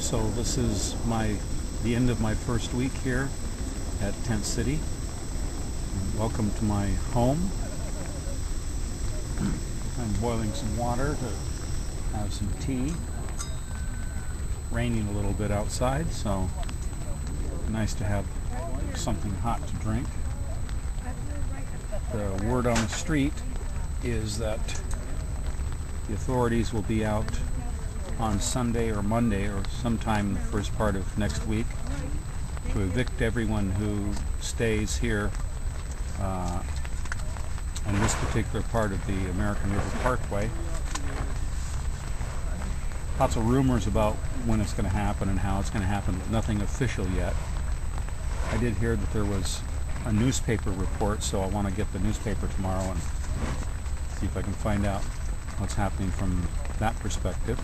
So this is the end of my first week here at Tent City. Welcome to my home. I'm boiling some water to have some tea. Raining a little bit outside, so nice to have something hot to drink. The word on the street is that the authorities will be out on Sunday or Monday or sometime in the first part of next week to evict everyone who stays here on this particular part of the American River Parkway. Lots of rumors about when it's going to happen and how it's going to happen, but nothing official yet. I did hear that there was a newspaper report, so I want to get the newspaper tomorrow and see if I can find out what's happening from that perspective.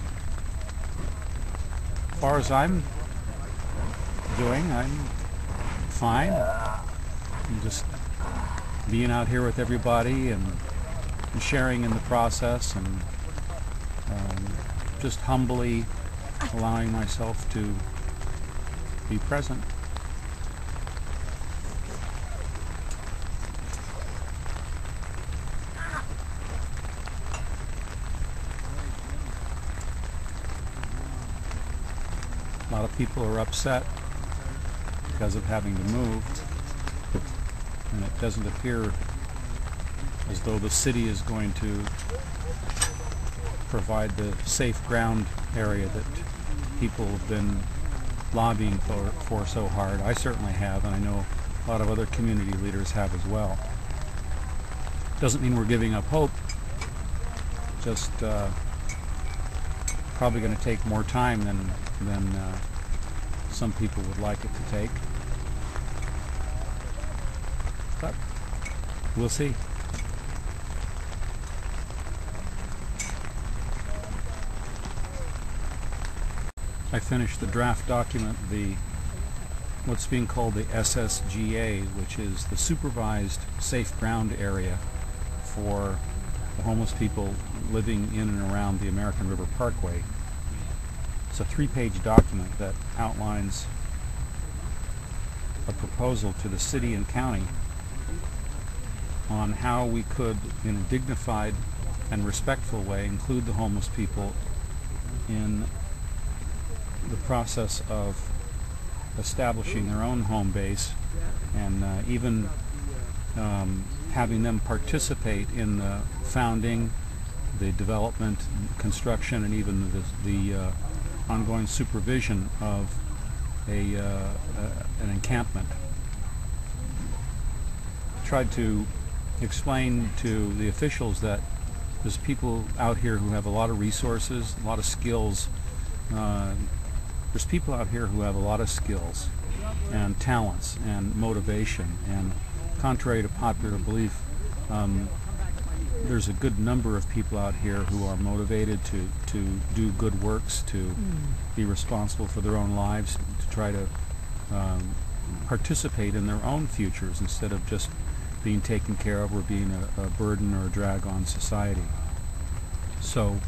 As far as I'm doing, I'm fine. I'm just being out here with everybody and sharing in the process and just humbly allowing myself to be present. A lot of people are upset because of having to move, and it doesn't appear as though the city is going to provide the safe ground area that people have been lobbying for so hard. I certainly have, and I know a lot of other community leaders have as well. Doesn't mean we're giving up hope, just probably going to take more time than some people would like it to take. But we'll see. I finished the draft document, what's being called the SSGA, which is the Supervised Safe Ground Area for the homeless people living in and around the American River Parkway. It's a 3-page document that outlines a proposal to the city and county on how we could, in a dignified and respectful way, include the homeless people in the process of establishing their own home base and even having them participate in the founding, the development, construction, and even the ongoing supervision of an encampment. I tried to explain to the officials that there's people out here who have a lot of resources, a lot of skills. There's people out here who have a lot of skills and talents and motivation, and contrary to popular belief, there's a good number of people out here who are motivated to do good works, to be responsible for their own lives, to try to participate in their own futures instead of just being taken care of or being a burden or a drag on society. So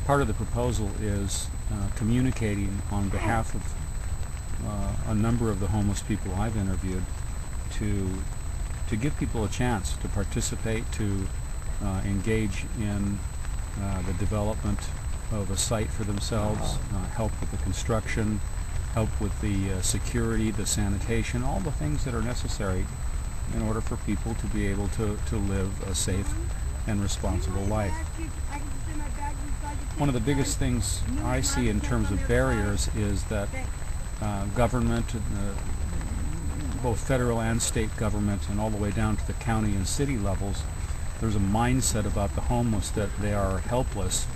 part of the proposal is communicating on behalf of a number of the homeless people I've interviewed to give people a chance to participate, to engage in the development of a site for themselves, help with the construction, help with the security, the sanitation, all the things that are necessary in order for people to be able to live a safe and responsible life. One of the biggest things I see in terms of barriers is that government, both federal and state government, and all the way down to the county and city levels, there's a mindset about the homeless that they are helpless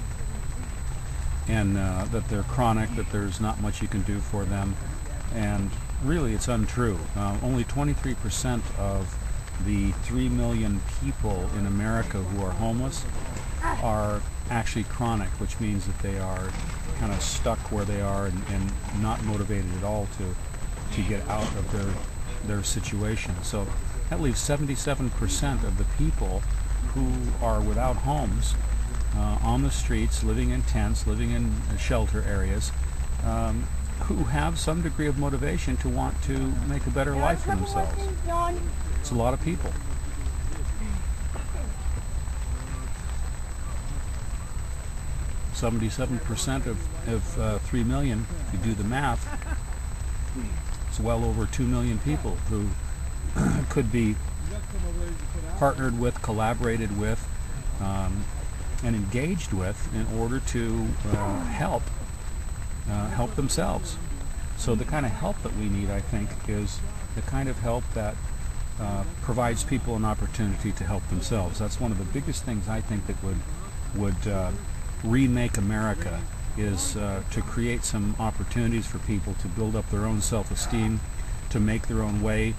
and that they're chronic, that there's not much you can do for them. And really it's untrue. Only 23% of the 3 million people in America who are homeless are actually chronic, which means that they are kind of stuck where they are and not motivated at all to get out of their situation. So that leaves 77% of the people who are without homes on the streets, living in tents, living in shelter areas, who have some degree of motivation to want to make a better life for themselves. It's a lot of people. %7% of 3 million, if you do the math, it's well over 2 million people who could be partnered with, collaborated with, and engaged with in order to help themselves. So the kind of help that we need, I think, is the kind of help that provides people an opportunity to help themselves. That's one of the biggest things I think that would remake America, is to create some opportunities for people to build up their own self-esteem, to make their own way,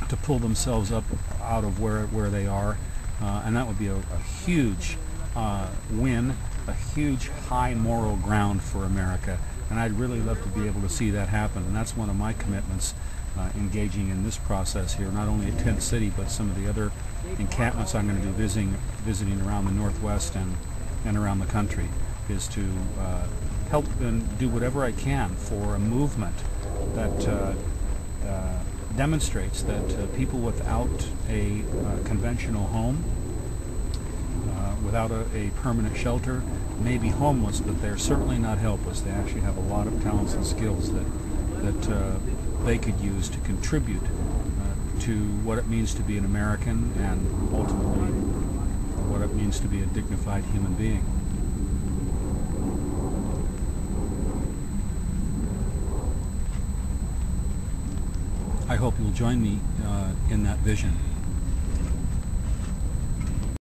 to pull themselves up out of where they are, and that would be a huge win, a huge high moral ground for America, and I'd really love to be able to see that happen. And that's one of my commitments, engaging in this process here, not only at Tent City, but some of the other encampments I'm going to be visiting around the Northwest and around the country, is to help and do whatever I can for a movement that demonstrates that people without a conventional home, without a permanent shelter, may be homeless, but they're certainly not helpless. They actually have a lot of talents and skills that they could use to contribute to what it means to be an American, and ultimately what it means to be a dignified human being. I hope you'll join me in that vision.